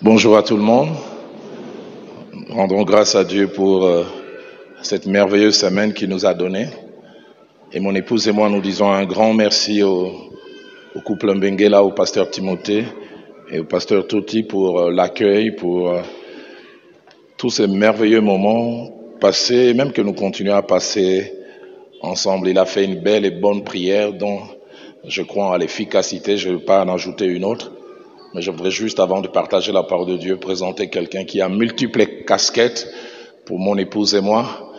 Bonjour à tout le monde. Rendons grâce à Dieu pour cette merveilleuse semaine qu'il nous a donnée. Et mon épouse et moi, nous disons un grand merci au couple Mbengela, au pasteur Timothée et au pasteur Toti pour l'accueil, pour tous ces merveilleux moments passés, même que nous continuons à passer ensemble. Il a fait une belle et bonne prière dont je crois à l'efficacité. Je ne veux pas en ajouter une autre. Mais je voudrais juste, avant de partager la parole de Dieu, présenter quelqu'un qui a multiples casquettes pour mon épouse et moi.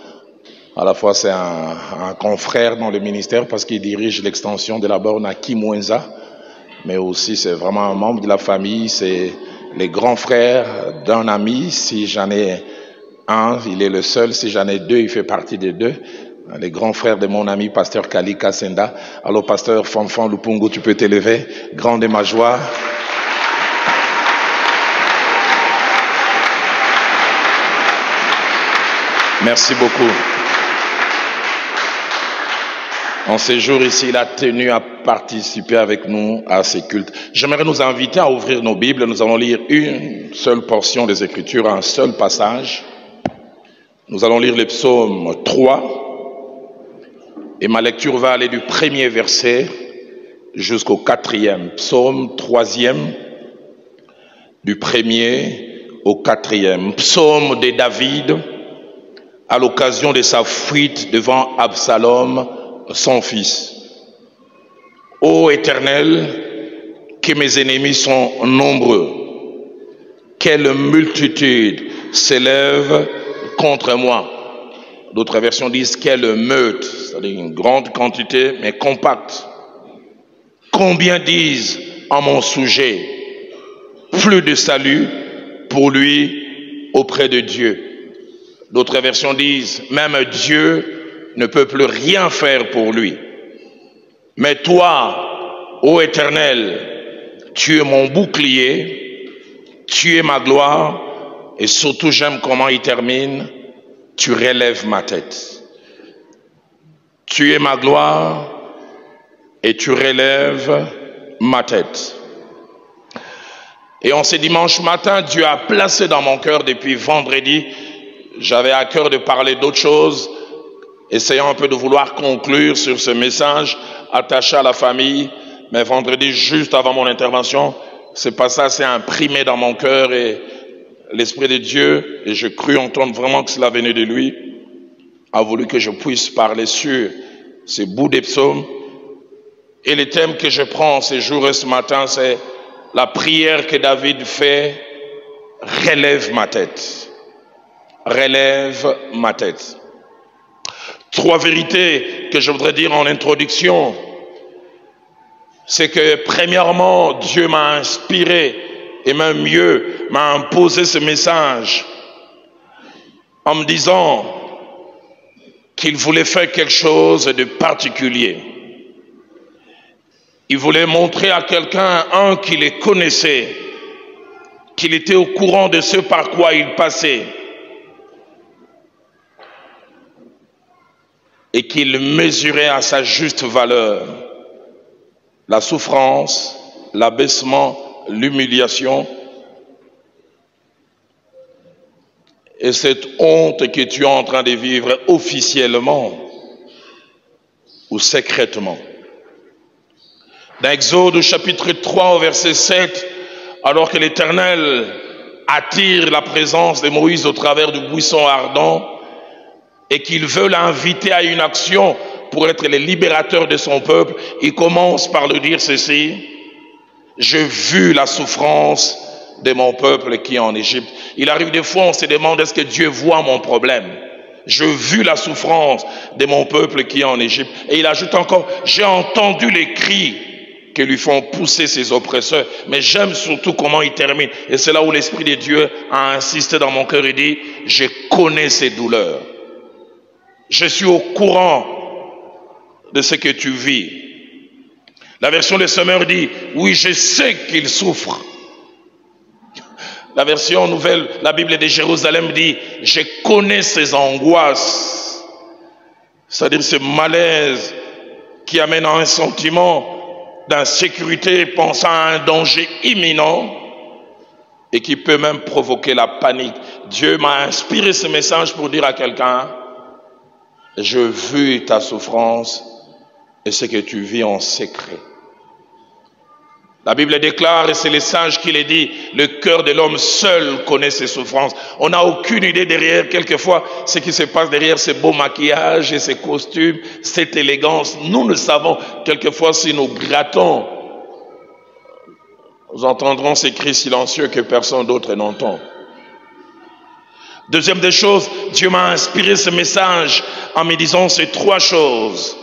À la fois, c'est un confrère dans le ministère parce qu'il dirige l'extension de la borne à Kimwenza, mais aussi c'est vraiment un membre de la famille, c'est les grands frères d'un ami. Si j'en ai un, il est le seul. Si j'en ai deux, il fait partie des deux. Les grands frères de mon ami, pasteur Kali Kassenda. Alors, pasteur Fanfan Lupungu, tu peux t'élever. Grande est ma joie. Merci beaucoup. En ces jours ici, il a tenu à participer avec nous à ces cultes. J'aimerais nous inviter à ouvrir nos Bibles. Nous allons lire une seule portion des Écritures, un seul passage. Nous allons lire le psaume 3. Et ma lecture va aller du premier verset jusqu'au 4e. Psaume 3e, du 1er au 4e. Psaume de David, à l'occasion de sa fuite devant Absalom, son fils. Ô Éternel, que mes ennemis sont nombreux, quelle multitude s'élève contre moi. D'autres versions disent quelle meute, c'est-à-dire une grande quantité, mais compacte. Combien disent en mon sujet, plus de salut pour lui auprès de Dieu. D'autres versions disent, même Dieu ne peut plus rien faire pour lui. Mais toi, ô Éternel, tu es mon bouclier, tu es ma gloire, et surtout j'aime comment il termine, tu relèves ma tête. Tu es ma gloire, et tu relèves ma tête. Et en ce dimanche matin, Dieu a placé dans mon cœur depuis vendredi. J'avais à cœur de parler d'autre chose, essayant un peu de vouloir conclure sur ce message attaché à la famille. Mais vendredi, juste avant mon intervention, ce passage s'est imprimé dans mon cœur et l'Esprit de Dieu, et je crus entendre vraiment que cela venait de lui, a voulu que je puisse parler sur ces bouts des psaumes. Et le thème que je prends ces jours et ce matin, c'est la prière que David fait, relève ma tête. Relève ma tête. 3 vérités que je voudrais dire en introduction. C'est que premièrement, Dieu m'a inspiré et même mieux, m'a imposé ce message en me disant qu'il voulait faire quelque chose de particulier. Il voulait montrer à quelqu'un, qu'il les connaissait, qu'il était au courant de ce par quoi il passait, et qu'il mesurait à sa juste valeur la souffrance, l'abaissement, l'humiliation et cette honte que tu es en train de vivre officiellement ou secrètement. Dans Exode chapitre 3 au verset 7, alors que l'Éternel attire la présence de Moïse au travers du buisson ardent, et qu'il veut l'inviter à une action pour être le libérateur de son peuple, il commence par lui dire ceci: j'ai vu la souffrance de mon peuple qui est en Égypte. Il arrive des fois, on se demande, est-ce que Dieu voit mon problème? J'ai vu la souffrance de mon peuple qui est en Égypte. Et il ajoute encore, j'ai entendu les cris que lui font pousser ses oppresseurs. Mais j'aime surtout comment il termine. Et c'est là où l'Esprit de Dieu a insisté dans mon cœur et dit, je connais ces douleurs. Je suis au courant de ce que tu vis. La version des Semeurs dit, oui, je sais qu'il souffre. La version nouvelle, la Bible de Jérusalem dit, je connais ses angoisses. C'est-à-dire ce malaise qui amène à un sentiment d'insécurité, pensant à un danger imminent. et qui peut même provoquer la panique. Dieu m'a inspiré ce message pour dire à quelqu'un, je vis ta souffrance et ce que tu vis en secret. La Bible déclare, et c'est les sages qui le dit, le cœur de l'homme seul connaît ses souffrances. On n'a aucune idée derrière, quelquefois, ce qui se passe derrière ces beaux maquillages et ces costumes, cette élégance. Nous ne savons, quelquefois, si nous grattons, nous entendrons ces cris silencieux que personne d'autre n'entend. Deuxième des choses, Dieu m'a inspiré ce message en me disant ces trois choses.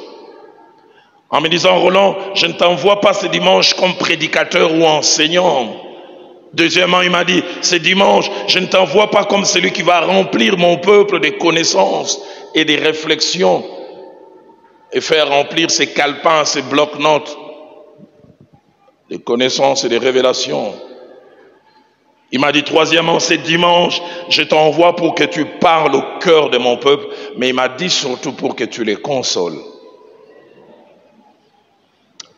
En me disant, Roland, je ne t'envoie pas ce dimanche comme prédicateur ou enseignant. Deuxièmement, il m'a dit, ce dimanche, je ne t'envoie pas comme celui qui va remplir mon peuple de connaissances et de réflexions et faire remplir ses calepins, ses blocs-notes de connaissances et de révélations. Il m'a dit, troisièmement, ce dimanche, je t'envoie pour que tu parles au cœur de mon peuple, mais il m'a dit surtout pour que tu les consoles.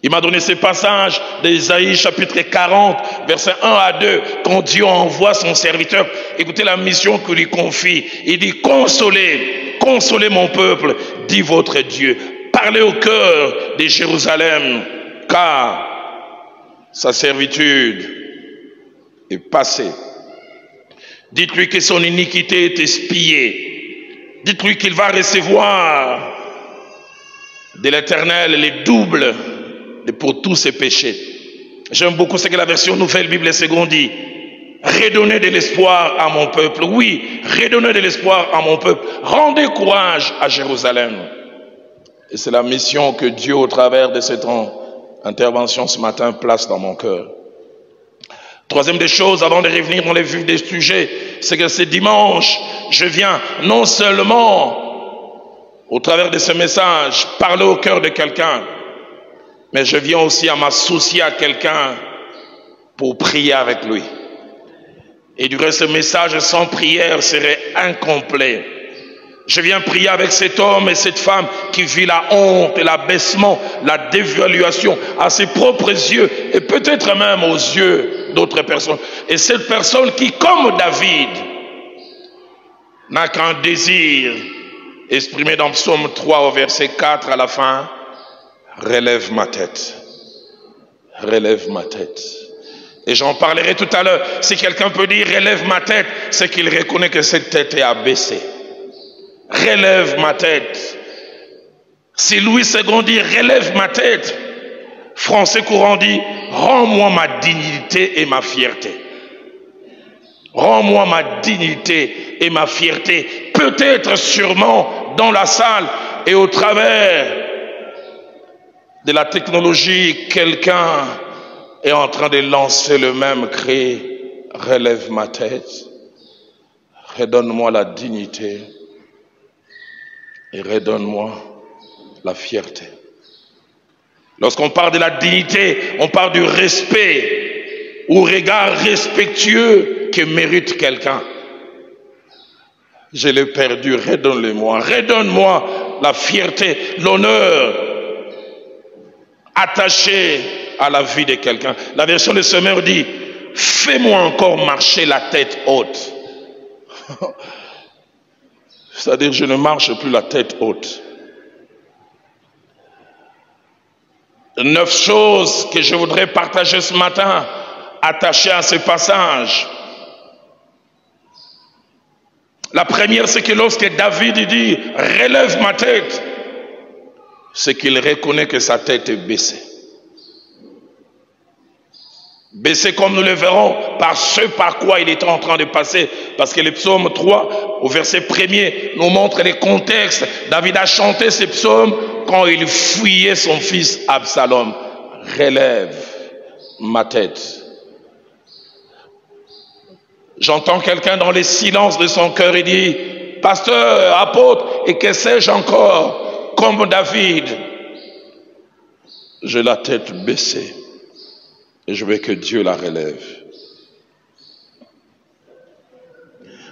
Il m'a donné ce passage d'Ésaïe chapitre 40, versets 1 à 2, quand Dieu envoie son serviteur. Écoutez la mission qu'il lui confie. Il dit, consolez, consolez mon peuple, dit votre Dieu. Parlez au cœur de Jérusalem, car sa servitude est passée. Dites-lui que son iniquité est expiée. Dites-lui qu'il va recevoir de l'Éternel les doubles pour tous ses péchés. J'aime beaucoup ce que la version Nouvelle Bible Seconde dit. Redonnez de l'espoir à mon peuple. Oui, redonnez de l'espoir à mon peuple. Rendez courage à Jérusalem. Et c'est la mission que Dieu, au travers de cette intervention ce matin, place dans mon cœur. Troisième des choses, avant de revenir dans les vues des sujets, c'est que ce dimanche, je viens non seulement, au travers de ce message, parler au cœur de quelqu'un, mais je viens aussi à m'associer à quelqu'un pour prier avec lui. Et du reste, ce message sans prière serait incomplet. Je viens prier avec cet homme et cette femme qui vit la honte et l'abaissement, la dévaluation à ses propres yeux et peut-être même aux yeux d'autres personnes. Et cette personne qui, comme David, n'a qu'un désir exprimé dans Psaume 3 au verset 4 à la fin, relève ma tête, relève ma tête. Et j'en parlerai tout à l'heure. Si quelqu'un peut dire relève ma tête, c'est qu'il reconnaît que cette tête est abaissée. Relève ma tête. Si Louis II dit relève ma tête, français courant dit rends-moi ma dignité et ma fierté. Rends-moi ma dignité et ma fierté. Peut-être sûrement dans la salle et au travers de la technologie, quelqu'un est en train de lancer le même cri, relève ma tête, redonne-moi la dignité et redonne-moi la fierté. Lorsqu'on parle de la dignité, on parle du respect ou regard respectueux que mérite quelqu'un. Je l'ai perdu, redonne-le-moi, redonne-moi la fierté, l'honneur attaché à la vie de quelqu'un. La version de Semeur dit, fais-moi encore marcher la tête haute. C'est-à-dire, je ne marche plus la tête haute. 9 choses que je voudrais partager ce matin, attachées à ce passage. La première, c'est que lorsque David dit, relève ma tête, c'est qu'il reconnaît que sa tête est baissée. Baissée comme nous le verrons par ce par quoi il était en train de passer. Parce que le psaume 3 au verset 1er nous montre les contextes. David a chanté ce psaume quand il fuyait son fils Absalom. Relève ma tête. J'entends quelqu'un dans les silences de son cœur et dit, pasteur, apôtre, et que sais-je encore? Comme David, j'ai la tête baissée et je veux que Dieu la relève.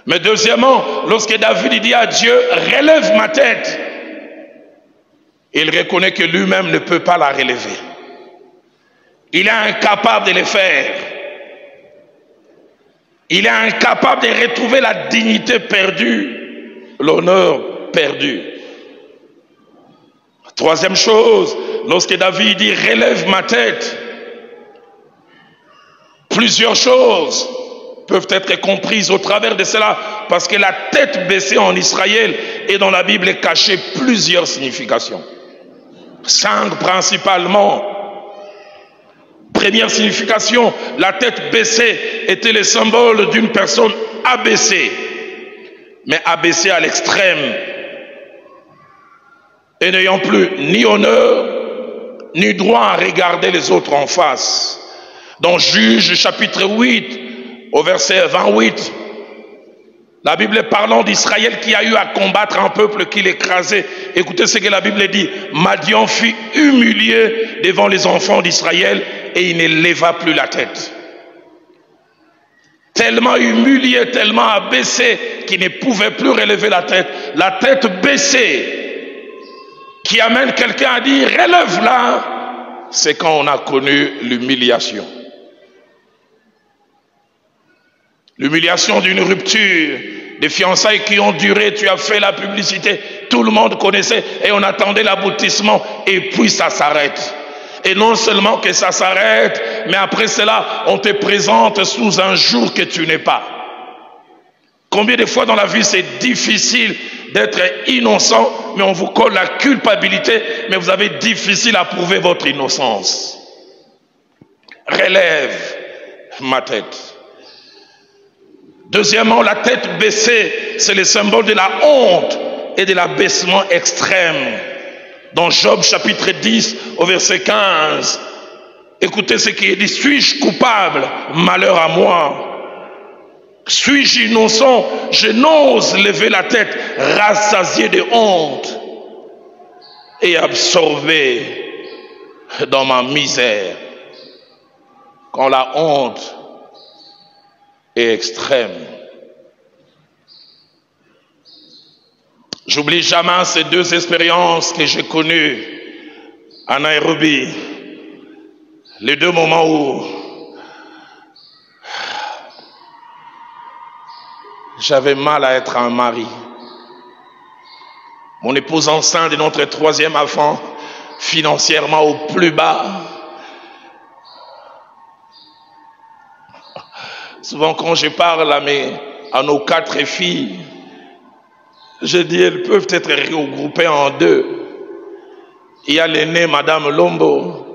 Mais deuxièmement, lorsque David dit à Dieu, relève ma tête, il reconnaît que lui-même ne peut pas la relever. Il est incapable de le faire. Il est incapable de retrouver la dignité perdue, l'honneur perdu. Troisième chose, lorsque David dit « relève ma tête », plusieurs choses peuvent être comprises au travers de cela, parce que la tête baissée en Israël et dans la Bible est cachée plusieurs significations. 5 principalement. Première signification, la tête baissée était le symbole d'une personne abaissée, mais abaissée à l'extrême, et n'ayant plus ni honneur, ni droit à regarder les autres en face. Dans Juges chapitre 8, au verset 28, la Bible parlant d'Israël qui a eu à combattre un peuple qui l'écrasait. Écoutez ce que la Bible dit. Madian fut humilié devant les enfants d'Israël et il ne leva plus la tête. Tellement humilié, tellement abaissé qu'il ne pouvait plus relever la tête baissée, qui amène quelqu'un à dire relève-la, c'est quand on a connu l'humiliation. L'humiliation d'une rupture, des fiançailles qui ont duré, tu as fait la publicité, tout le monde connaissait et on attendait l'aboutissement et puis ça s'arrête. Et non seulement que ça s'arrête, mais après cela, on te présente sous un jour que tu n'es pas. Combien de fois dans la vie c'est difficile d'être innocent, mais on vous colle la culpabilité, mais vous avez difficile à prouver votre innocence. Relève ma tête. Deuxièmement, la tête baissée, c'est le symbole de la honte et de l'abaissement extrême. Dans Job chapitre 10 au verset 15, écoutez ce qui est dit. Suis-je coupable? Malheur à moi. Suis-je innocent? Je n'ose lever la tête, rassasié de honte et absorbé dans ma misère. Quand la honte est extrême. J'oublie jamais ces 2 expériences que j'ai connues à Nairobi. Les 2 moments où j'avais mal à être un mari. Mon épouse enceinte de notre 3e enfant, financièrement au plus bas. Souvent quand je parle à nos 4 filles, je dis elles peuvent être regroupées en 2. Il y a l'aînée, Madame Lombo,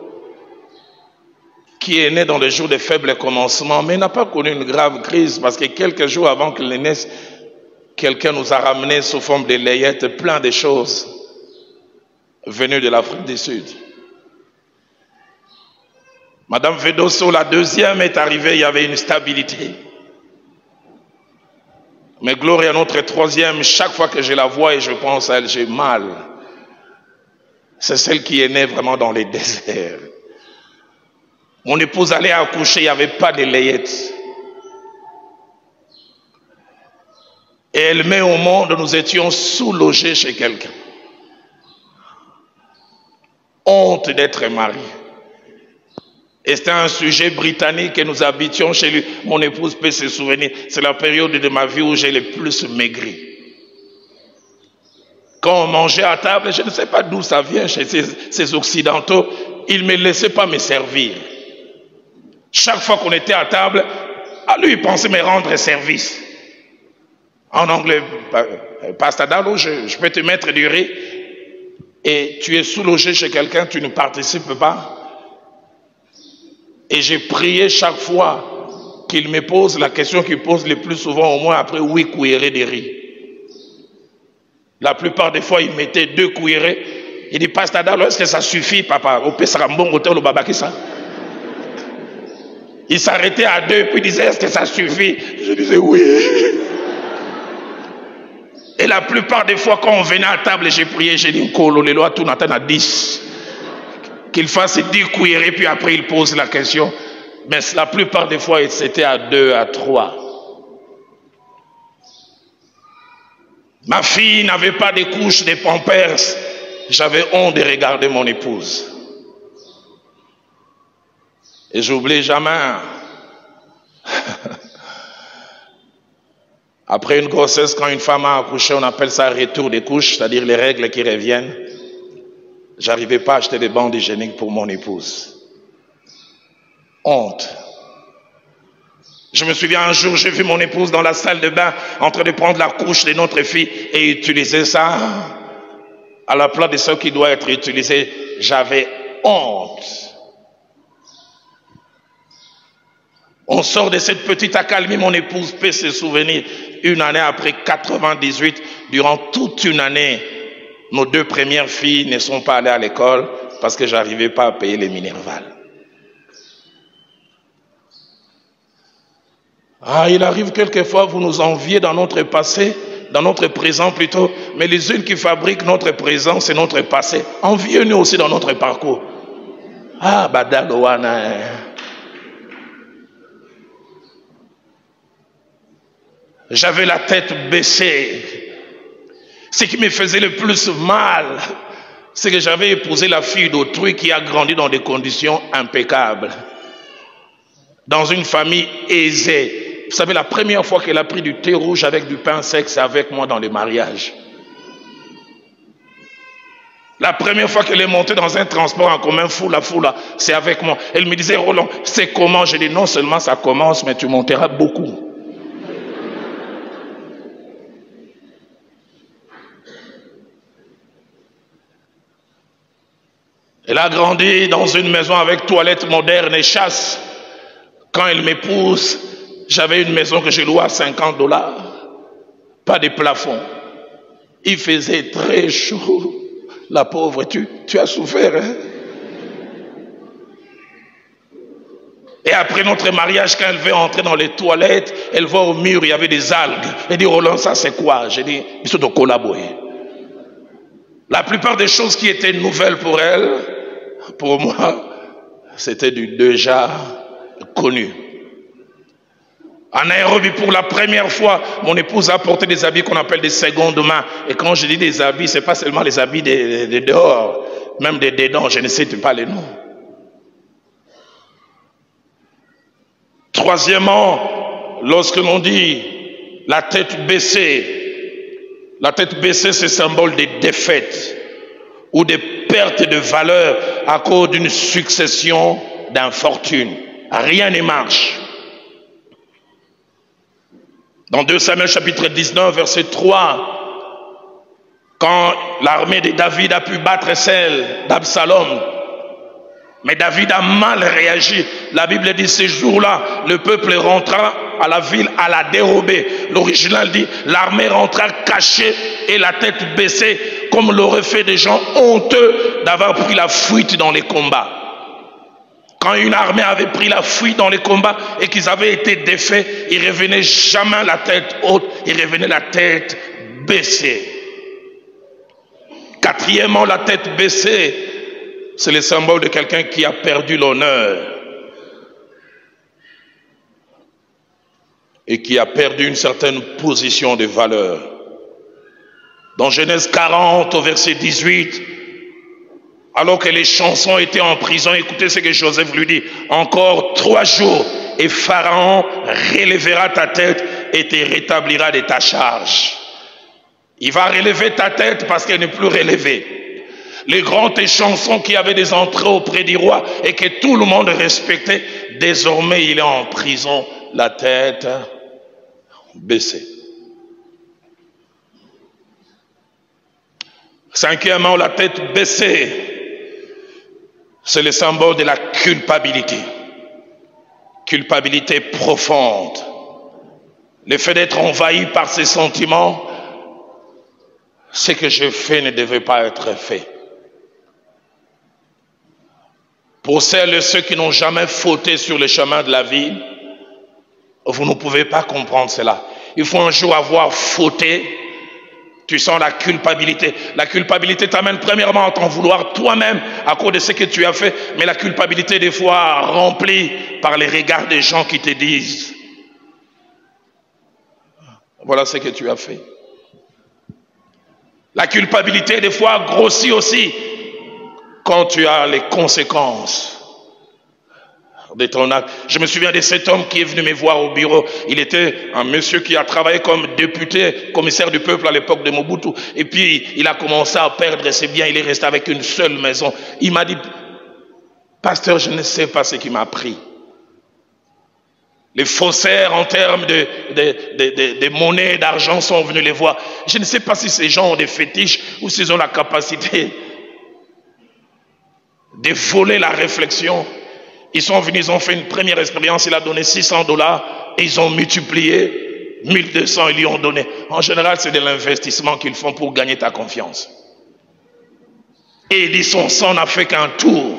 qui est née dans les jours de faibles commencements, mais n'a pas connu une grave crise, parce que quelques jours avant qu'elle naisse, quelqu'un nous a ramené sous forme de layettes plein de choses venues de l'Afrique du Sud. Madame Vedoso, la 2e, est arrivée, il y avait une stabilité. Mais Gloria, notre 3e, chaque fois que je la vois et je pense à elle, j'ai mal. C'est celle qui est née vraiment dans les déserts. Mon épouse allait accoucher, il n'y avait pas de layettes. Et elle met au monde, nous étions sous-logés chez quelqu'un. Honte d'être mariés. Et c'était un sujet britannique et nous habitions chez lui. Mon épouse peut se souvenir, c'est la période de ma vie où j'ai le plus maigri. Quand on mangeait à table, je ne sais pas d'où ça vient chez ces Occidentaux, ils ne me laissaient pas me servir. Chaque fois qu'on était à table, à lui, il pensait me rendre service. En anglais, Pastor Dalo, je peux te mettre du riz et tu es sous-logé chez quelqu'un, tu ne participes pas. Et j'ai prié chaque fois qu'il me pose la question qu'il pose le plus souvent, au moins après 8 cuillerées de riz. La plupart des fois, il mettait 2 cuillerées. Il dit, Pastor Dalo, est-ce que ça suffit, papa? Au Pesarambon, au Théo, Babaki, ça? Il s'arrêtait à 2, puis il disait, est-ce que ça suffit? Je disais, oui. Et la plupart des fois, quand on venait à table, j'ai prié, j'ai dit, Kolo, les lois, tout n'attend à 10. Qu'il fasse 10 cuillerées, puis après il pose la question. Mais la plupart des fois, c'était à 2, à 3. Ma fille n'avait pas de couches, de pampers. J'avais honte de regarder mon épouse. Et j'oublie jamais Après une grossesse, quand une femme a accouché, on appelle ça retour des couches, c'est-à-dire les règles qui reviennent. J'arrivais pas à acheter des bandes hygiéniques pour mon épouse. Honte. Je me souviens un jour, j'ai vu mon épouse dans la salle de bain en train de prendre la couche de notre fille et utiliser ça à la place de ce qui doit être utilisé. J'avais honte. On sort de cette petite accalmie, mon épouse peut se souvenir, une année après 98, durant toute une année, nos deux premières filles ne sont pas allées à l'école parce que j'arrivais pas à payer les Minerval. Ah, il arrive quelquefois, vous nous enviez dans notre passé, dans notre présent plutôt, mais les unes qui fabriquent notre présent, c'est notre passé. Enviez-nous aussi dans notre parcours. Ah, Badaloana. J'avais la tête baissée. Ce qui me faisait le plus mal, c'est que j'avais épousé la fille d'autrui qui a grandi dans des conditions impeccables. Dans une famille aisée. Vous savez, la première fois qu'elle a pris du thé rouge avec du pain sec, c'est avec moi dans le mariage. La première fois qu'elle est montée dans un transport en commun, foula, c'est avec moi. Elle me disait, Roland, c'est comment? J'ai dit, non seulement ça commence, mais tu monteras beaucoup. Elle a grandi dans une maison avec toilette moderne et chasse. Quand elle m'épouse, j'avais une maison que je louais à $50. Pas de plafond. Il faisait très chaud. La pauvre, tu as souffert, hein? Et après notre mariage, quand elle veut entrer dans les toilettes, elle voit au mur, il y avait des algues. Elle dit, Roland, ça c'est quoi? J'ai dit, ils sont de collaborer. La plupart des choses qui étaient nouvelles pour elle, pour moi, c'était du déjà connu. En Nairobi, pour la première fois, mon épouse a porté des habits qu'on appelle des secondes mains. Et quand je dis des habits, ce n'est pas seulement les habits de dehors, même des dedans, je ne sais pas les noms. Troisièmement, lorsque l'on dit la tête baissée, c'est symbole des défaites ou des pertes de valeur à cause d'une succession d'infortunes. Rien ne marche. Dans 2 Samuel chapitre 19, verset 3, quand l'armée de David a pu battre celle d'Absalom, mais David a mal réagi. La Bible dit, ces jours-là, le peuple rentra à la ville à la dérober. L'original dit, l'armée rentra cachée et la tête baissée, comme l'auraient fait des gens honteux d'avoir pris la fuite dans les combats. Quand une armée avait pris la fuite dans les combats et qu'ils avaient été défaits, ils ne revenaient jamais la tête haute, ils revenaient la tête baissée. Quatrièmement, la tête baissée, c'est le symbole de quelqu'un qui a perdu l'honneur et qui a perdu une certaine position de valeur. Dans Genèse 40, au verset 18, alors que les chansons étaient en prison, écoutez ce que Joseph lui dit, encore 3 jours et Pharaon relèvera ta tête et te rétablira de ta charge. Il va relever ta tête parce qu'elle n'est plus relevée. Les grandes chansons qui avaient des entrées auprès du roi et que tout le monde respectait, désormais il est en prison, la tête baissée. Cinquièmement, la tête baissée, c'est le symbole de la culpabilité. Culpabilité profonde. Le fait d'être envahi par ces sentiments, ce que je fais ne devait pas être fait. Pour celles et ceux qui n'ont jamais fauté sur le chemin de la vie, vous ne pouvez pas comprendre cela. Il faut un jour avoir fauté. Tu sens la culpabilité. La culpabilité t'amène premièrement à t'en vouloir toi-même à cause de ce que tu as fait. Mais la culpabilité des fois remplie par les regards des gens qui te disent, voilà ce que tu as fait. La culpabilité des fois grossit aussi quand tu as les conséquences. de ton acte. Je me souviens de cet homme qui est venu me voir au bureau. Il était un monsieur qui a travaillé comme député, commissaire du peuple à l'époque de Mobutu. Et puis, il a commencé à perdre ses biens. Il est resté avec une seule maison. Il m'a dit, pasteur, je ne sais pas ce qui m'a pris. Les faussaires en termes de monnaie, d'argent sont venus les voir. Je ne sais pas si ces gens ont des fétiches ou s'ils ont la capacité de voler la réflexion. Ils sont venus, ils ont fait une première expérience, il a donné $600 et ils ont multiplié 1200, ils lui ont donné. En général, c'est de l'investissement qu'ils font pour gagner ta confiance. Et il dit, son sang n'a fait qu'un tour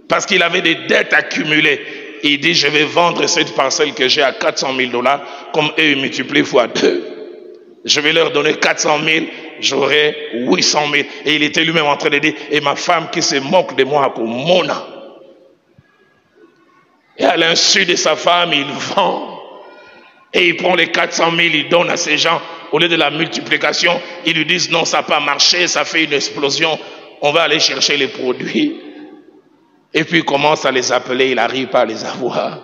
parce qu'il avait des dettes accumulées. Et il dit, je vais vendre cette parcelle que j'ai à $400,000, comme eux ils multiplient fois 2. Je vais leur donner 400 000, j'aurai 800 000. Et il était lui-même en train de dire, et ma femme qui se moque de moi, comme Mona. Et à l'insu de sa femme, il vend. Et il prend les 400 000, il donne à ces gens. Au lieu de la multiplication, ils lui disent non, ça n'a pas marché, ça fait une explosion. On va aller chercher les produits. Et puis il commence à les appeler, il n'arrive pas à les avoir.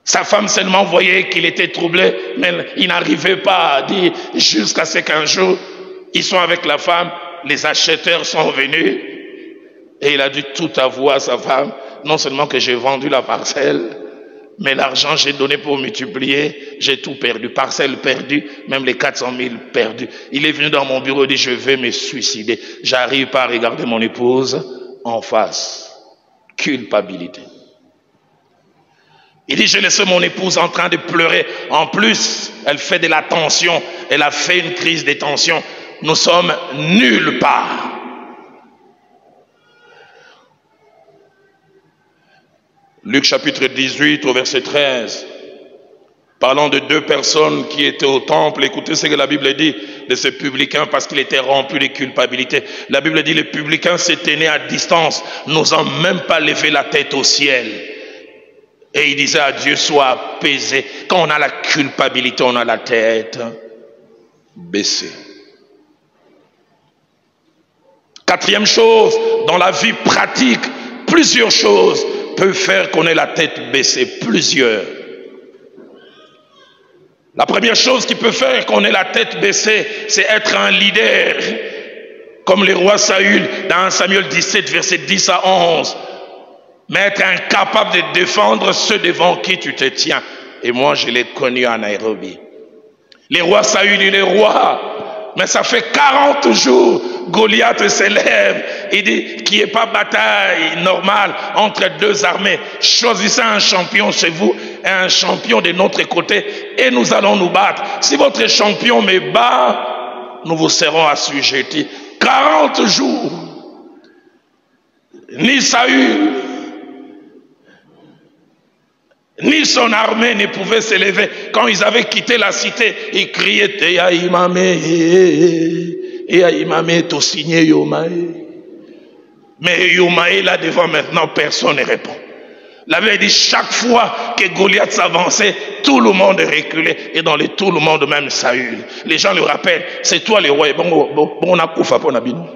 Sa femme seulement voyait qu'il était troublé, mais il n'arrivait pas à dire jusqu'à ce qu'un jour, ils sont avec la femme, les acheteurs sont venus. Et il a dû tout avouer à sa femme. Non seulement que j'ai vendu la parcelle, mais l'argent j'ai donné pour multiplier, j'ai tout perdu. Parcelle perdue, même les 400 000 perdus. Il est venu dans mon bureau et dit, je vais me suicider. J'arrive pas à regarder mon épouse en face. Culpabilité. Il dit, j'ai laissé mon épouse en train de pleurer. En plus, elle fait de la tension. Elle a fait une crise de tension. Nous sommes nulle part. Luc chapitre 18 au verset 13, parlant de 2 personnes qui étaient au temple. Écoutez ce que la Bible dit de ces publicains parce qu'il était rempli de culpabilité. La Bible dit, les publicains se tenaient à distance, n'osant même pas lever la tête au ciel. Et il disait à Dieu, sois apaisé. Quand on a la culpabilité, on a la tête baissée. 4e chose, dans la vie pratique, plusieurs choses peut faire qu'on ait la tête baissée, plusieurs. La première chose qui peut faire qu'on ait la tête baissée, c'est être un leader, comme le roi Saül dans 1 Samuel 17, verset 10 à 11. Mais être incapable de défendre ceux devant qui tu te tiens. Et moi, je l'ai connu à Nairobi. Le roi Saül, il est roi. Mais ça fait 40 jours, Goliath se lève. Il dit qu'il n'y ait pas bataille normale entre 2 armées. Choisissez un champion chez vous et un champion de notre côté et nous allons nous battre. Si votre champion me bat, nous vous serons assujettis. 40 jours. Ni Saül, ni son armée ne pouvait s'élever. Quand ils avaient quitté la cité, ils criaient Teya Imame, t'as signé Yomae. Mais Yomae là devant maintenant, personne ne répond. La Bible dit chaque fois que Goliath s'avançait, tout le monde reculait. Et dans tout le monde, même Saül. Les gens le rappellent, c'est toi le roi. Bon, on a koufa pour Nabino.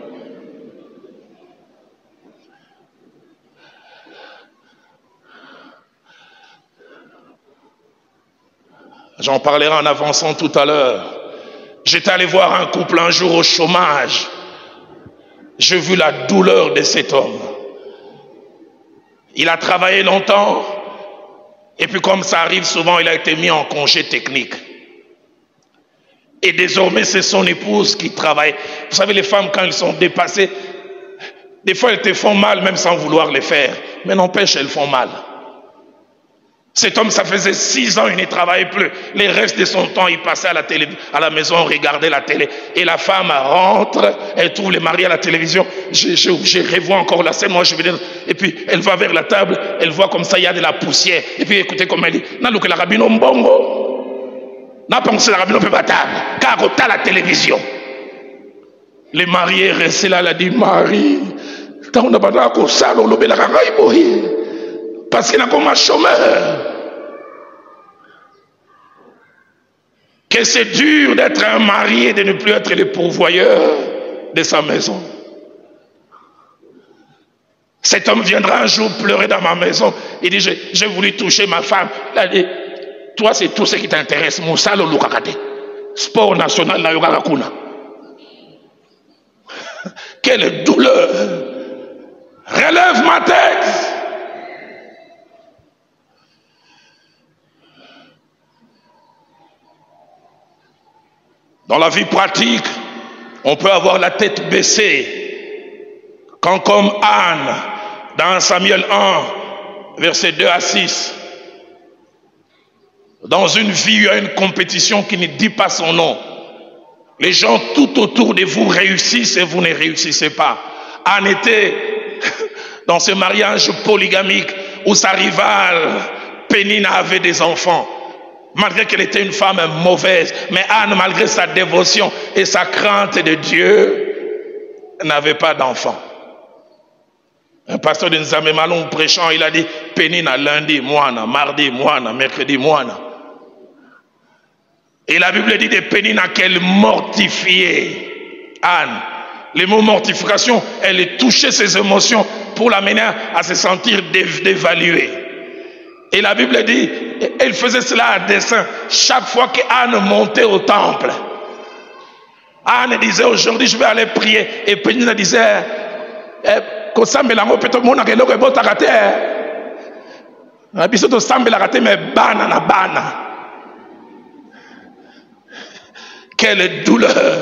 J'en parlerai en avançant tout à l'heure. J'étais allé voir un couple un jour au chômage. J'ai vu la douleur de cet homme. Il a travaillé longtemps. Et puis comme ça arrive souvent, il a été mis en congé technique. Et désormais, c'est son épouse qui travaille. Vous savez, les femmes, quand elles sont dépassées, des fois, elles te font mal même sans vouloir les faire. Mais n'empêche, elles font mal. Cet homme, ça faisait 6 ans, il ne travaillait plus. Le reste de son temps, il passait à la maison, regardait la télé. Et la femme rentre, elle trouve les maris à la télévision. Je revois encore la scène, moi je vais dire. Et puis, elle va vers la table, elle voit comme ça, il y a de la poussière. Et puis, écoutez comme elle dit, « Nalouke la rabino mbongo. N'a pensé la rabino peut pas table, car au la télévision. » Le mari est resté là, elle a dit, « Marie, t'as on a pas là qu'au salon, l'obé la raïbohi. » Parce qu'il a comme un chômeur. Que c'est dur d'être un mari et de ne plus être le pourvoyeur de sa maison. Cet homme viendra un jour pleurer dans ma maison. Il dit, j'ai voulu toucher ma femme. Il a dit, toi, c'est tout ce qui t'intéresse. Moussa le Lukakate. Sport national, la yoga kuna. Quelle douleur. Relève ma tête. Dans la vie pratique, on peut avoir la tête baissée. Quand comme Anne, dans Samuel 1, versets 2 à 6, dans une vie, il y a une compétition qui ne dit pas son nom. Les gens tout autour de vous réussissent et vous ne réussissez pas. Anne était dans ce mariage polygamique où sa rivale Pénina avait des enfants. Malgré qu'elle était une femme mauvaise, mais Anne, malgré sa dévotion et sa crainte de Dieu, n'avait pas d'enfants. Un pasteur de Nzambe Malon prêchant, il a dit Pénina lundi, moana, mardi, moana, mercredi, moana. Et la Bible dit de Pénina qu'elle mortifiait Anne. Le mot mortification, elle touchait ses émotions pour l'amener à se sentir dévaluée. Et la Bible dit, elle faisait cela à dessein. Chaque fois qu'Anne montait au temple, Anne disait aujourd'hui je vais aller prier. Et Pénina disait, quelle douleur.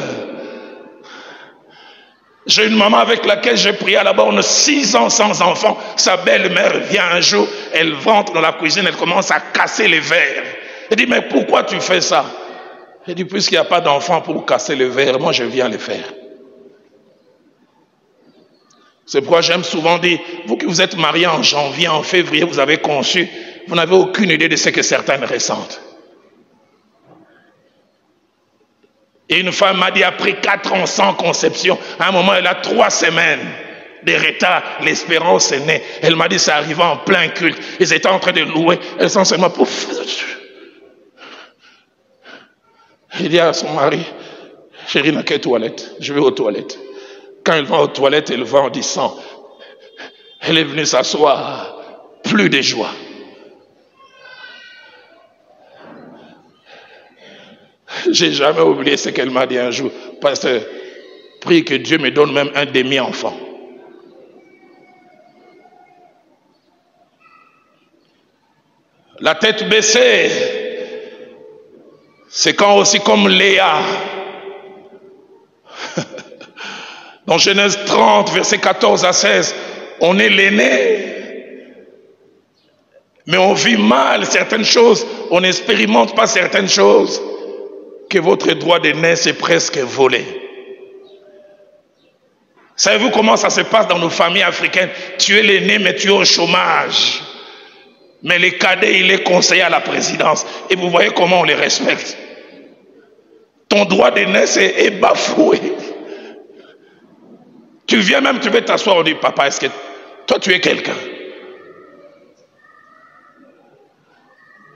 J'ai une maman avec laquelle j'ai prié à la borne 6 ans sans enfant. Sa belle-mère vient un jour, elle rentre dans la cuisine, elle commence à casser les verres. Elle dit, mais pourquoi tu fais ça? Elle dit, puisqu'il n'y a pas d'enfant pour casser les verres, moi je viens les faire. C'est pourquoi j'aime souvent dire, vous qui vous êtes mariés en janvier, en février, vous avez conçu, vous n'avez aucune idée de ce que certaines ressentent. Et une femme m'a dit, après 4 ans sans conception, à un moment, elle a 3 semaines de retard, l'espérance est née. Elle m'a dit, c'est arrivé en plein culte. Ils étaient en train de louer. Elle sent seulement, pouf. Il dit à son mari, chérie, n'a qu'une toilette. Je vais aux toilettes. Quand elle va aux toilettes, elle va en disant, elle est venue s'asseoir, plus de joie. J'ai jamais oublié ce qu'elle m'a dit un jour. Pasteur, prie que Dieu me donne même un demi-enfant. La tête baissée, c'est quand aussi comme Léa. Dans Genèse 30, versets 14 à 16, on est l'aîné, mais on vit mal certaines choses, on n'expérimente pas certaines choses. Que votre droit d'aînesse est presque volé. Savez-vous comment ça se passe dans nos familles africaines? Tu es l'aîné, mais tu es au chômage. Mais les cadets, il est conseiller à la présidence. Et vous voyez comment on les respecte. Ton droit d'aînesse est bafoué. Tu viens même, tu veux t'asseoir, on dit, papa, est-ce que toi tu es quelqu'un?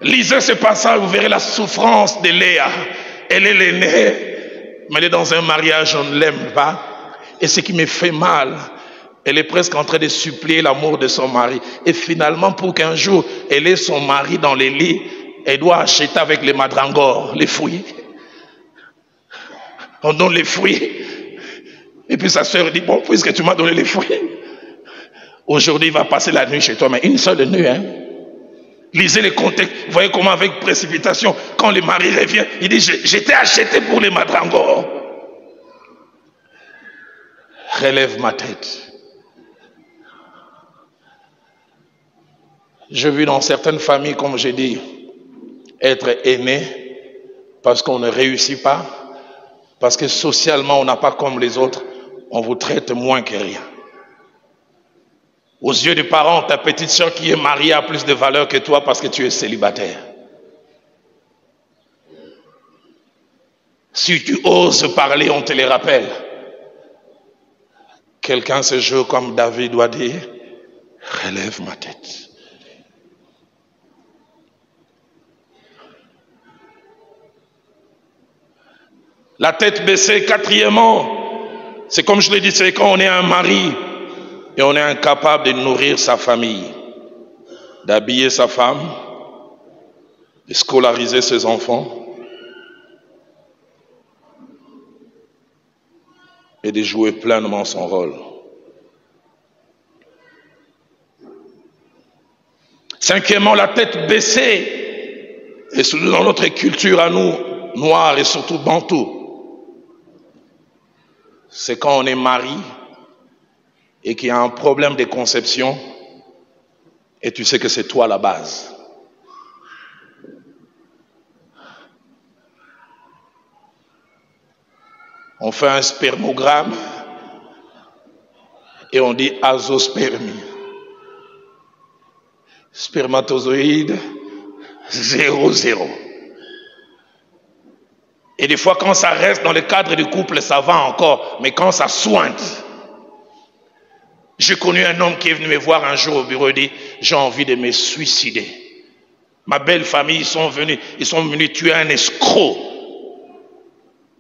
Lisez ce passage, vous verrez la souffrance de Léa. Elle est l'aînée, mais elle est dans un mariage, on ne l'aime pas. Et ce qui me fait mal, elle est presque en train de supplier l'amour de son mari. Et finalement, pour qu'un jour, elle ait son mari dans les lits, elle doit acheter avec les madrangors, les fruits. On donne les fruits. Et puis sa soeur dit, bon, puisque tu m'as donné les fruits, aujourd'hui, il va passer la nuit chez toi, mais une seule nuit, hein. Lisez les contextes, vous voyez comment avec précipitation, quand le mari revient, il dit, j'étais acheté pour les madrangors. Relève ma tête. Je vis dans certaines familles, comme j'ai dit, être aîné parce qu'on ne réussit pas, parce que socialement on n'a pas comme les autres, on vous traite moins que rien. Aux yeux des parents, ta petite soeur qui est mariée a plus de valeur que toi parce que tu es célibataire. Si tu oses parler, on te les rappelle. Quelqu'un ce jour comme David doit dire, relève ma tête. La tête baissée, quatrièmement, c'est comme je l'ai dit, c'est quand on est un mari et on est incapable de nourrir sa famille, d'habiller sa femme, de scolariser ses enfants et de jouer pleinement son rôle. Cinquièmement, la tête baissée, et surtout dans notre culture à nous, noirs et surtout bantous, c'est quand on est marié et qu'il y a un problème de conception et tu sais que c'est toi la base. On fait un spermogramme et on dit azospermie. Spermatozoïde 0,0. Et des fois, quand ça reste dans le cadre du couple, ça va encore. Mais quand ça sointe, j'ai connu un homme qui est venu me voir un jour au bureau et dit « J'ai envie de me suicider. Ma belle famille, ils sont venus tuer un escroc.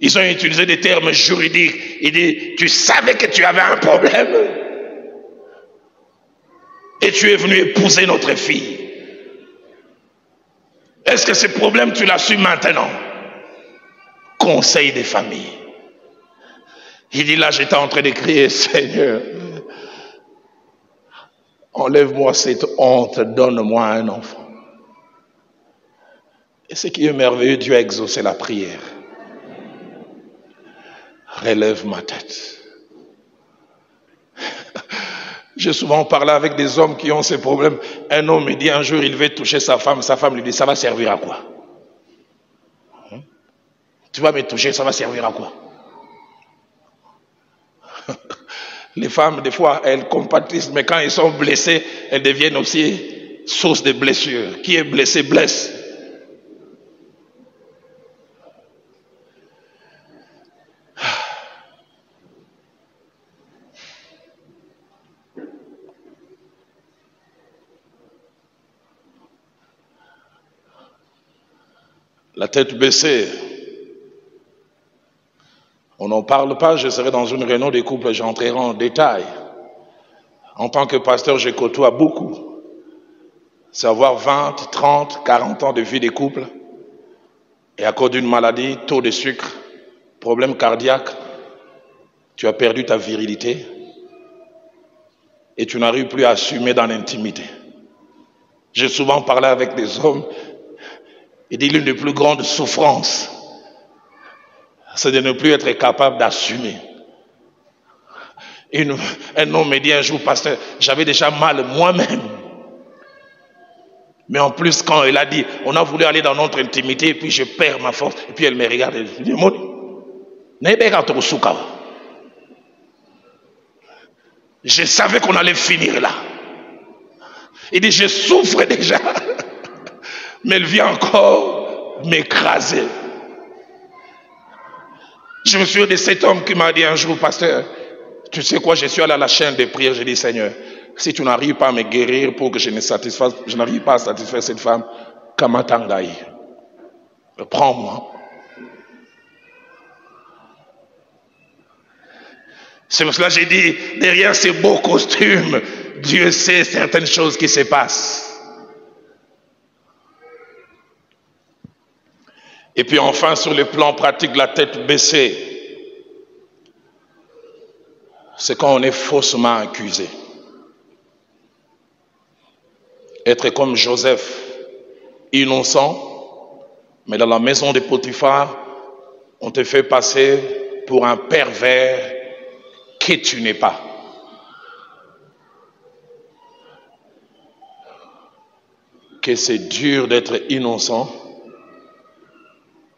Ils ont utilisé des termes juridiques. Il dit « Tu savais que tu avais un problème et tu es venu épouser notre fille. Est-ce que ce problème, tu l'as su maintenant ?» Conseil des familles. Il dit là, j'étais en train de crier, Seigneur, enlève-moi cette honte, donne-moi un enfant. Et ce qui est merveilleux, Dieu a exaucé la prière. Relève ma tête. J'ai souvent parlé avec des hommes qui ont ces problèmes. Un homme me dit un jour, il veut toucher sa femme lui dit, ça va servir à quoi? Tu vas me toucher, ça va servir à quoi? Les femmes, des fois, elles compatissent, mais quand elles sont blessées, elles deviennent aussi source de blessures. Qui est blessé, blesse. La tête baissée. On n'en parle pas, je serai dans une réunion des couples, j'entrerai en détail. En tant que pasteur, je côtoie beaucoup. C'est avoir 20, 30, 40 ans de vie des couples. Et à cause d'une maladie, taux de sucre, problème cardiaque, tu as perdu ta virilité. Et tu n'arrives plus à assumer dans l'intimité. J'ai souvent parlé avec des hommes. Et dit l'une des plus grandes souffrances, c'est de ne plus être capable d'assumer. Un homme me dit un jour, pasteur, j'avais déjà mal moi-même. Mais en plus, quand elle a dit, on a voulu aller dans notre intimité, et puis je perds ma force, et puis elle me regarde, et je dis, je savais qu'on allait finir là. Il dit, je souffre déjà, mais elle vient encore m'écraser. Je me souviens de cet homme qui m'a dit un jour, pasteur, tu sais quoi, je suis allé à la chaîne de prière, j'ai dit, Seigneur, si tu n'arrives pas à me guérir pour que je n'arrive pas à satisfaire cette femme, Kamatangaï, prends-moi. C'est pour cela que j'ai dit, derrière ces beaux costumes, Dieu sait certaines choses qui se passent. Et puis enfin, sur le plan pratique, la tête baissée, c'est quand on est faussement accusé. Être comme Joseph, innocent, mais dans la maison de Potiphar, on te fait passer pour un pervers que tu n'es pas. Que c'est dur d'être innocent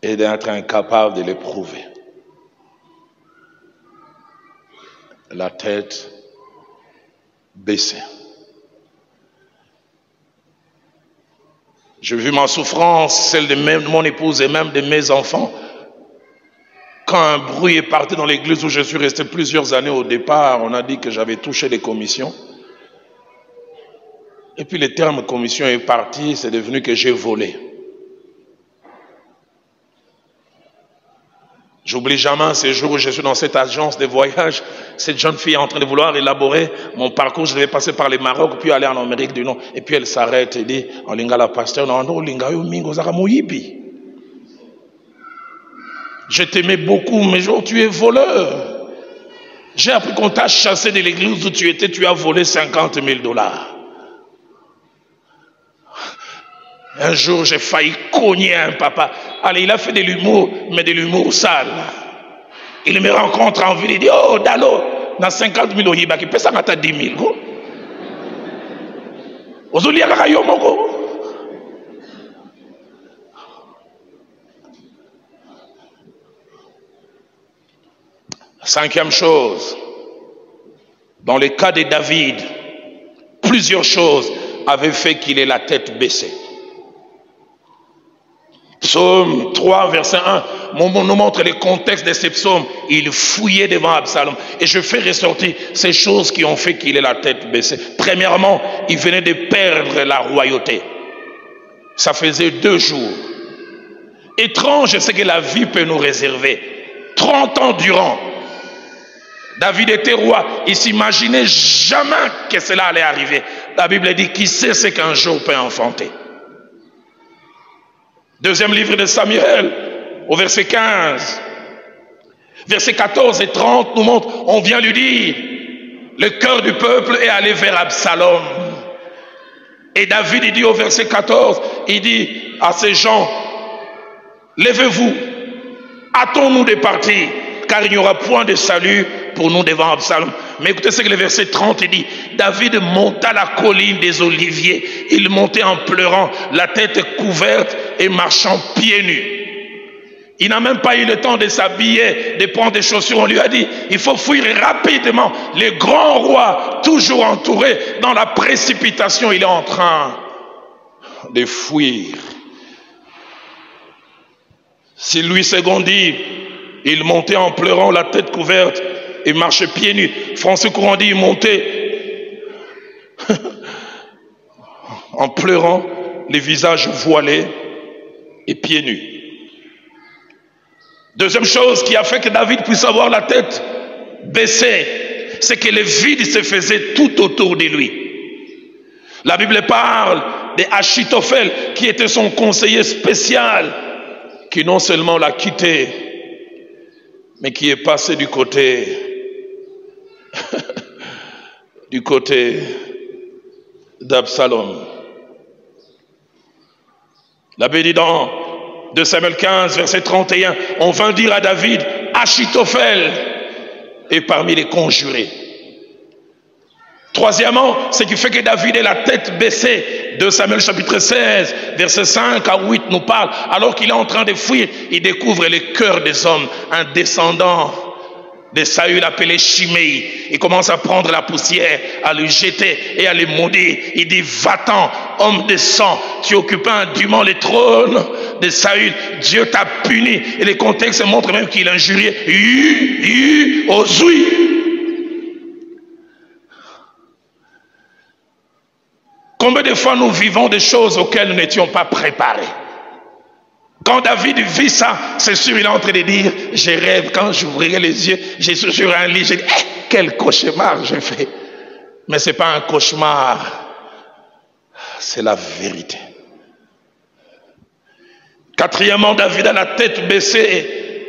et d'être incapable de l'éprouver. La tête baissée. J'ai vu ma souffrance, celle de mon épouse et même de mes enfants. Quand un bruit est parti dans l'église où je suis resté plusieurs années au départ, on a dit que j'avais touché les commissions. Et puis le terme commission est parti, c'est devenu que j'ai volé. J'oublie jamais ces jours où je suis dans cette agence de voyage Cette jeune fille est en train de vouloir élaborer mon parcours. Je devais passer par le Maroc, puis aller en Amérique du Nord. Et puis elle s'arrête et dit, en lingala pasteur, non, linga yo mingo zaka moyibi. Je t'aimais beaucoup, mais aujourd'hui tu es voleur. J'ai appris qu'on t'a chassé de l'église où tu étais, tu as volé 50 000 $. Un jour, j'ai failli cogner un papa. Allez, il a fait de l'humour, mais de l'humour sale. Il me rencontre en ville, il dit, oh, Dalo, dans 50 000 $, il peut ça mettre 10 000 $. Cinquième chose, dans le cas de David, plusieurs choses avaient fait qu'il ait la tête baissée. Psaume 3, verset 1, nous montre le contexte de ces psaumes. Il fouillait devant Absalom. Et je fais ressortir ces choses qui ont fait qu'il ait la tête baissée. Premièrement, il venait de perdre la royauté. Ça faisait 2 jours. Étrange ce que la vie peut nous réserver. 30 ans durant, David était roi. Il s'imaginait jamais que cela allait arriver. La Bible dit, qui sait ce qu'un jour peut enfanter. Deuxième livre de Samuel, au verset 15. Versets 14 et 30 nous montrent, on vient lui dire, le cœur du peuple est allé vers Absalom. Et David, il dit au verset 14, il dit à ces gens, levez-vous, hâtons-nous de partir, car il n'y aura point de salut pour nous devant Absalom. Mais écoutez ce que le verset 30 dit. David monta la colline des Oliviers. Il montait en pleurant, la tête couverte et marchant pieds nus. Il n'a même pas eu le temps de s'habiller, de prendre des chaussures. On lui a dit, il faut fuir rapidement. Le grand roi, toujours entouré, dans la précipitation, il est en train de fuir. Si Louis II dit, il montait en pleurant, la tête couverte, et marchait pieds nus. François Courant dit, il montait en pleurant, les visages voilés et pieds nus. Deuxième chose qui a fait que David puisse avoir la tête baissée, c'est que le vide se faisait tout autour de lui. La Bible parle d'Achitophel, qui était son conseiller spécial, qui non seulement l'a quitté, mais qui est passé du côté d'Absalom. La Bible dit dans 2 Samuel 15, verset 31, on vint dire à David, Achitophel est parmi les conjurés. Troisièmement, ce qui fait que David ait la tête baissée, 2 Samuel chapitre 16, verset 5 à 8 nous parle, alors qu'il est en train de fuir, il découvre le cœur des hommes, un descendant de Saül appelé Shimei. Il commence à prendre la poussière, à lui jeter et à le maudire. Il dit, va-t'en, homme de sang, tu occupais indûment le trône de Saül, Dieu t'a puni. Et le contexte montre même qu'il injuriait Ozui. Combien de fois nous vivons des choses auxquelles nous n'étions pas préparés? Quand David vit ça, c'est sûr, il est en train de dire, je rêve, quand j'ouvrirai les yeux, je suis sur un lit, je dis, quel cauchemar j'ai fait. Mais ce n'est pas un cauchemar, c'est la vérité. Quatrièmement, David a la tête baissée,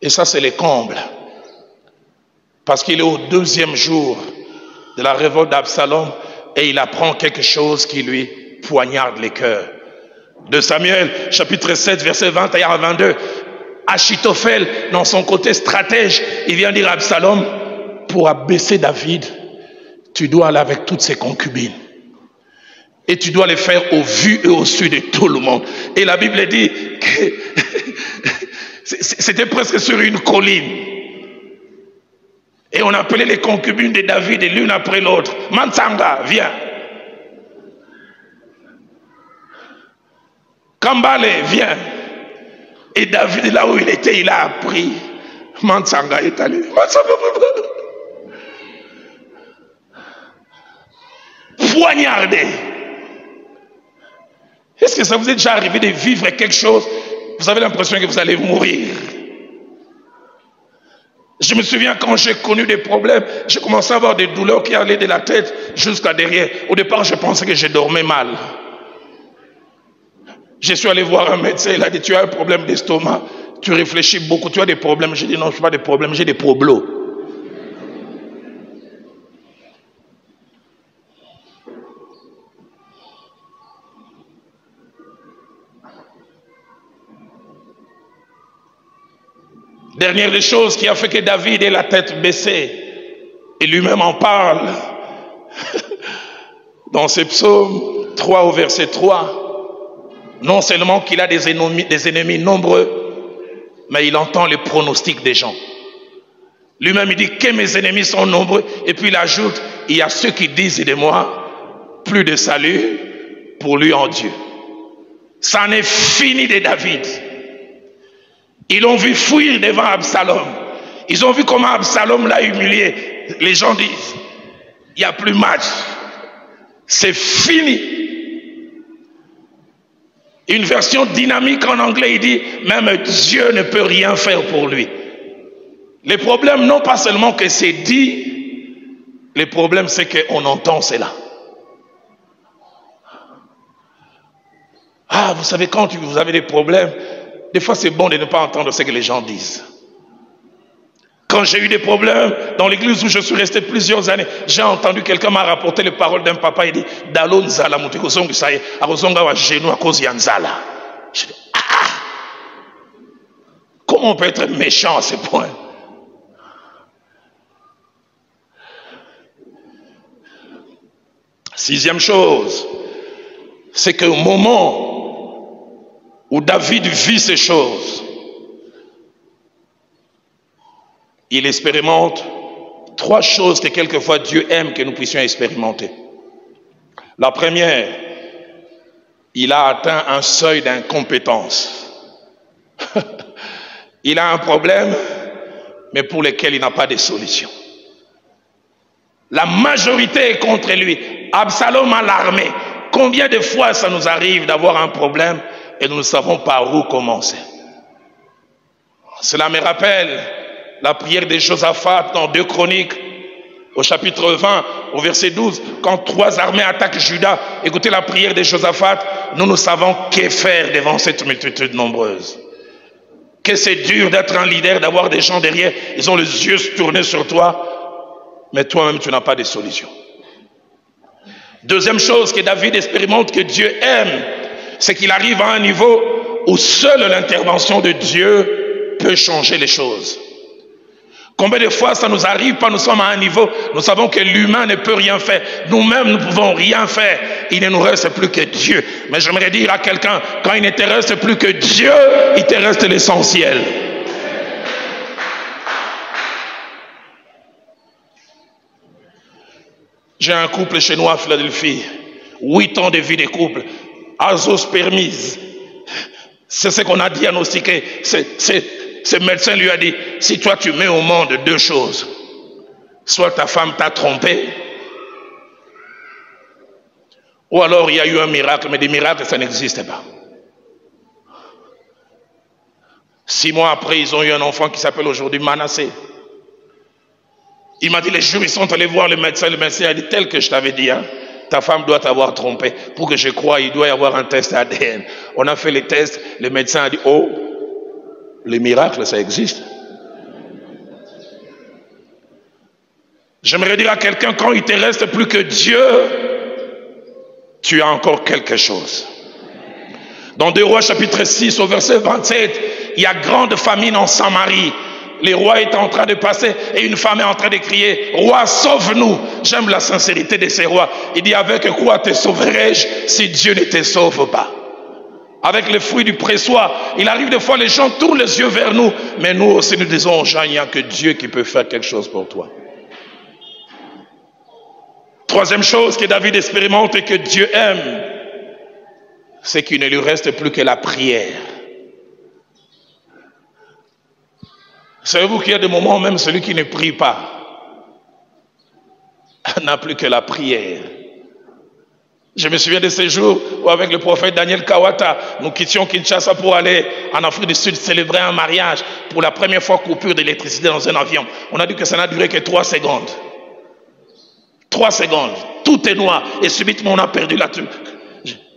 et ça c'est le comble, parce qu'il est au 2e jour de la révolte d'Absalom, et il apprend quelque chose qui lui poignarde les cœurs. De Samuel, chapitre 7, verset 21 à 22, Achitophel, dans son côté stratège, il vient dire à Absalom, pour abaisser David, tu dois aller avec toutes ses concubines. Et tu dois les faire au vu et au su de tout le monde. Et la Bible dit que c'était presque sur une colline. Et on appelait les concubines de David l'une après l'autre. Mansanga, viens. Kambale, viens. Et David, là où il était, il a appris. Mansanga est allé. Poignardé. Est-ce que ça vous est déjà arrivé de vivre quelque chose? Vous avez l'impression que vous allez mourir. Je me souviens quand j'ai connu des problèmes, j'ai commencé à avoir des douleurs qui allaient de la tête jusqu'à derrière. Au départ, je pensais que je dormais mal. Je suis allé voir un médecin, il a dit, tu as un problème d'estomac, tu réfléchis beaucoup, tu as des problèmes. J'ai dit, non, je n'ai pas de problèmes, j'ai des problos. Dernière des choses qui a fait que David ait la tête baissée, et lui-même en parle, dans ses psaumes 3 au verset 3, non seulement qu'il a des ennemis nombreux, mais il entend les pronostics des gens. Lui-même il dit que mes ennemis sont nombreux, et puis il ajoute, il y a ceux qui disent de moi, plus de salut pour lui en Dieu. Ça en est fini de David. Ils l'ont vu fuir devant Absalom. Ils ont vu comment Absalom l'a humilié. Les gens disent, il n'y a plus match. C'est fini. Une version dynamique en anglais, il dit, même Dieu ne peut rien faire pour lui. Les problèmes, non pas seulement que c'est dit, les problèmes c'est qu'on entend cela. Ah, vous savez, quand vous avez des problèmes, des fois, c'est bon de ne pas entendre ce que les gens disent. Quand j'ai eu des problèmes dans l'église où je suis resté plusieurs années, j'ai entendu quelqu'un m'a rapporté les paroles d'un papa. Il dit, Dalo Nzala, Moutikosongi Saye, Arozonga wa genou à cause Yanzala. Je dis, ah! Comment on peut être méchant à ce point? Sixième chose, c'est qu'au moment où David vit ces choses, il expérimente 3 choses que quelquefois Dieu aime que nous puissions expérimenter. La première, il a atteint un seuil d'incompétence. Il a un problème, mais pour lequel il n'a pas de solution. La majorité est contre lui. Absalom a l'armée. Combien de fois ça nous arrive d'avoir un problème et nous ne savons pas où commencer? Cela me rappelle la prière de Josaphat dans 2 Chroniques, au chapitre 20, au verset 12, quand 3 armées attaquent Juda. Écoutez la prière de Josaphat, nous ne savons que faire devant cette multitude nombreuse. Que c'est dur d'être un leader, d'avoir des gens derrière, ils ont les yeux tournés sur toi, mais toi-même tu n'as pas de solution. Deuxième chose que David expérimente que Dieu aime, c'est qu'il arrive à un niveau où seule l'intervention de Dieu peut changer les choses. Combien de fois ça nous arrive, quand nous sommes à un niveau, nous savons que l'humain ne peut rien faire. Nous-mêmes, nous ne pouvons rien faire. Il ne nous reste plus que Dieu. Mais j'aimerais dire à quelqu'un, quand il ne te reste plus que Dieu, il te reste l'essentiel. J'ai un couple chez nous à Philadelphie, 8 ans de vie de couple, Azos permise. C'est ce qu'on a diagnostiqué. Ce médecin lui a dit, si toi tu mets au monde 2 choses, soit ta femme t'a trompé, ou alors il y a eu un miracle, mais des miracles ça n'existe pas. 6 mois après, ils ont eu un enfant qui s'appelle aujourd'hui Manassé. Il m'a dit, les jours, ils sont allés voir le médecin a dit, tel que je t'avais dit, hein, ta femme doit t'avoir trompé. Pour que je croie, il doit y avoir un test ADN. On a fait les tests, le médecin a dit, oh, les miracles, ça existe. J'aimerais dire à quelqu'un, quand il te reste plus que Dieu, tu as encore quelque chose. Dans 2 Rois chapitre 6 au verset 27, il y a grande famine en Samarie. Les rois étaient en train de passer et une femme est en train de crier, roi, sauve-nous. J'aime la sincérité de ces rois. Il dit, avec quoi te sauverai-je si Dieu ne te sauve pas? Avec les fruits du pressoir. Il arrive des fois, les gens tournent les yeux vers nous, mais nous aussi nous disons aux gens, il n'y a que Dieu qui peut faire quelque chose pour toi. Troisième chose que David expérimente et que Dieu aime, c'est qu'il ne lui reste plus que la prière. Savez-vous qu'il y a des moments où même celui qui ne prie pas n'a plus que la prière. Je me souviens de ces jours où avec le prophète Daniel Kawata, nous quittions Kinshasa pour aller en Afrique du Sud célébrer un mariage. Pour la première fois, coupure d'électricité dans un avion. On a dit que ça n'a duré que 3 secondes. 3 secondes. Tout est noir. Et subitement, on a perdu la tube.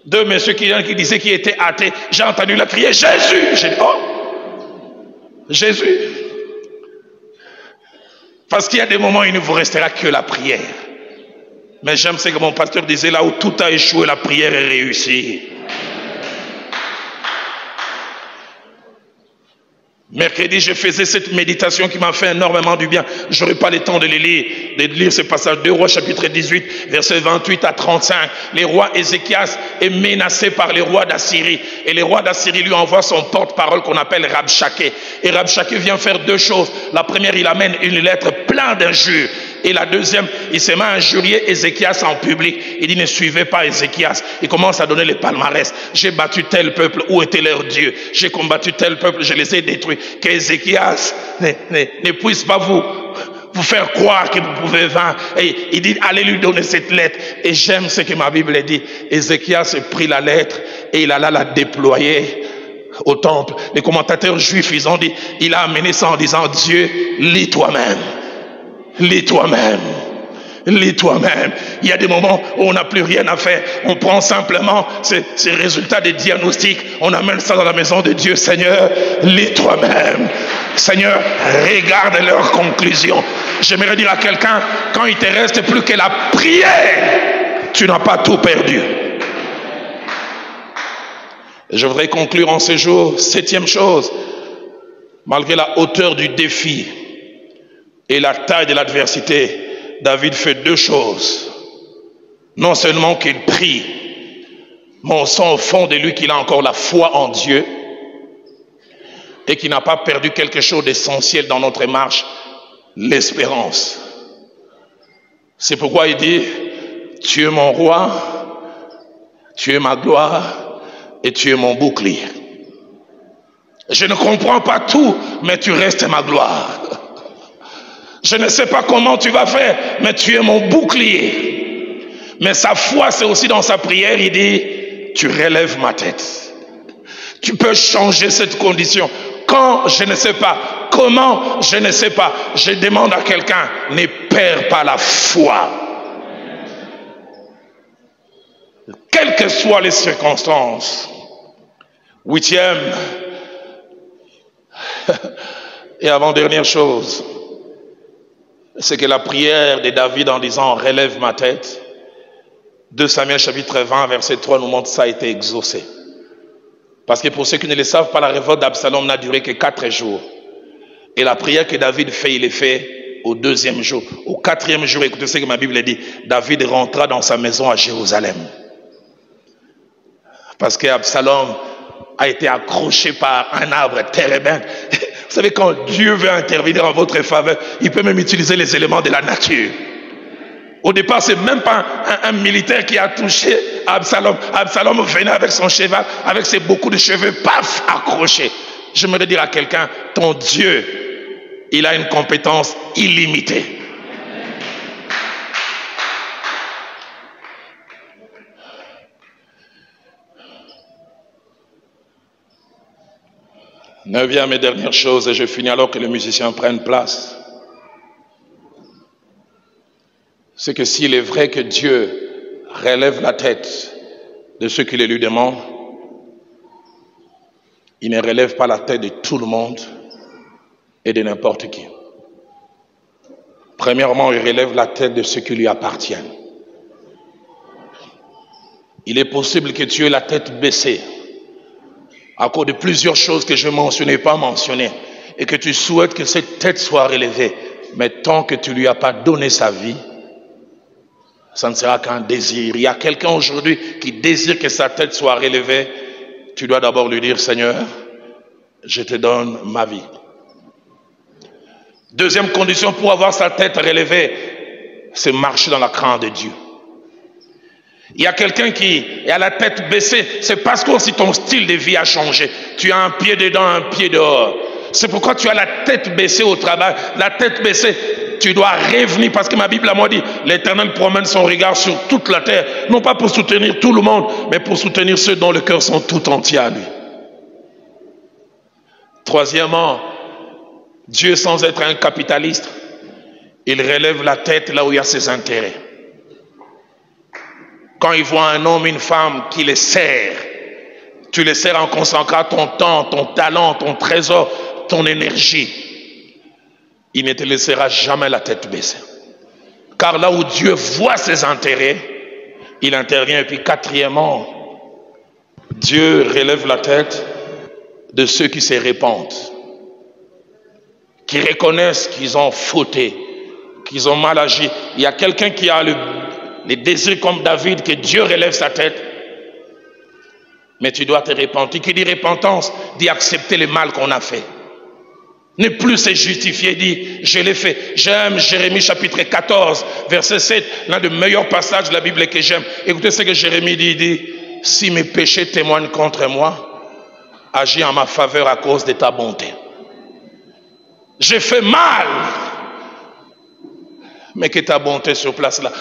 2 messieurs qui disaient qu'ils étaient athées. J'ai entendu la crier, Jésus! J'ai dit, oh! Jésus! Parce qu'il y a des moments où il ne vous restera que la prière. Mais j'aime ce que mon pasteur disait, là où tout a échoué, la prière est réussie. Mercredi, je faisais cette méditation qui m'a fait énormément du bien. Je n'aurai pas le temps de lire ce passage de Rois chapitre 18, versets 28 à 35. Les rois Ézéchias est menacé par les rois d'Assyrie. Et les rois d'Assyrie lui envoient son porte-parole qu'on appelle Rabshakeh. Et Rabshakeh vient faire 2 choses. La première, il amène une lettre pleine d'injures. Et la deuxième, il se met à injurier Ézéchias en public. Il dit, ne suivez pas Ézéchias. Il commence à donner les palmarès. J'ai battu tel peuple, où était leur Dieu? J'ai combattu tel peuple, je les ai détruits. Qu'Ézéchias ne puisse pas vous faire croire que vous pouvez vaincre. Et il dit, allez lui donner cette lettre. Et j'aime ce que ma Bible dit. Ézéchias prit la lettre et il alla la déployer au temple. Les commentateurs juifs, ils ont dit, il a amené ça en disant, Dieu, lis toi-même. Lis toi-même. Lis toi-même. Il y a des moments où on n'a plus rien à faire. On prend simplement ces résultats des diagnostics. On amène ça dans la maison de Dieu. Seigneur, lis toi-même. Seigneur, regarde leurs conclusions. J'aimerais dire à quelqu'un, quand il te reste plus que la prière, tu n'as pas tout perdu. Je voudrais conclure en ce jour, 7e chose, malgré la hauteur du défi et la taille de l'adversité, David fait 2 choses. Non seulement qu'il prie, mais on sent au fond de lui qu'il a encore la foi en Dieu et qu'il n'a pas perdu quelque chose d'essentiel dans notre marche, l'espérance. C'est pourquoi il dit, tu es mon roi, tu es ma gloire et tu es mon bouclier. Je ne comprends pas tout, mais tu restes ma gloire. Je ne sais pas comment tu vas faire, mais tu es mon bouclier. Mais sa foi, c'est aussi dans sa prière, il dit, tu relèves ma tête. Tu peux changer cette condition. Quand, je ne sais pas. Comment, je ne sais pas. Je demande à quelqu'un, ne perds pas la foi. Quelles que soient les circonstances. 8e et avant-dernière chose, c'est que la prière de David en disant « relève ma tête », 2 Samuel chapitre 20 verset 3 nous montre que ça a été exaucé. Parce que pour ceux qui ne le savent pas, la révolte d'Absalom n'a duré que 4 jours. Et la prière que David fait, il est fait au 2e jour. Au 4e jour, écoutez ce que ma Bible dit, David rentra dans sa maison à Jérusalem. Parce qu'Absalom a été accroché par un arbre térébinthe. Vous savez, quand Dieu veut intervenir en votre faveur, il peut même utiliser les éléments de la nature. Au départ, c'est même pas un militaire qui a touché Absalom. Absalom venait avec son cheval, avec ses beaucoup de cheveux, paf, accrochés. J'aimerais dire à quelqu'un, ton Dieu, il a une compétence illimitée. Neuvième et dernière chose, et je finis alors que les musiciens prennent place. C'est que s'il est vrai que Dieu relève la tête de ceux qui le lui demandent, il ne relève pas la tête de tout le monde et de n'importe qui. Premièrement, il relève la tête de ceux qui lui appartiennent. Il est possible que tu aies la tête baissée à cause de plusieurs choses que je ne mentionnais pas mentionner, et que tu souhaites que cette tête soit relevée, mais tant que tu ne lui as pas donné sa vie, ça ne sera qu'un désir. Il y a quelqu'un aujourd'hui qui désire que sa tête soit relevée. Tu dois d'abord lui dire, Seigneur, je te donne ma vie. Deuxième condition pour avoir sa tête relevée, c'est marcher dans la crainte de Dieu. Il y a quelqu'un qui a la tête baissée, c'est parce que aussi ton style de vie a changé. Tu as un pied dedans, un pied dehors. C'est pourquoi tu as la tête baissée au travail, la tête baissée. tu dois revenir parce que ma Bible a moi dit, l'Éternel promène son regard sur toute la terre, non pas pour soutenir tout le monde, mais pour soutenir ceux dont le cœur sont tout entiers à lui. Troisièmement, Dieu, sans être un capitaliste, il relève la tête là où il y a ses intérêts. Quand il voit un homme, une femme qui les sert, tu les sers en consacrant ton temps, ton talent, ton trésor, ton énergie, il ne te laissera jamais la tête baissée. Car là où Dieu voit ses intérêts, il intervient. Et puis quatrièmement, Dieu relève la tête de ceux qui se répandent, qui reconnaissent qu'ils ont fauté, qu'ils ont mal agi. Il y a quelqu'un qui a le désir comme David que Dieu relève sa tête, mais tu dois te repentir. Qui dit repentance dit accepter le mal qu'on a fait. Ne plus se justifier, dit je l'ai fait. J'aime Jérémie chapitre 14, verset 7, l'un des meilleurs passages de la Bible que j'aime. Écoutez ce que Jérémie dit, il dit, si mes péchés témoignent contre moi, agis en ma faveur à cause de ta bonté. J'ai fait mal, mais que ta bonté sur place là.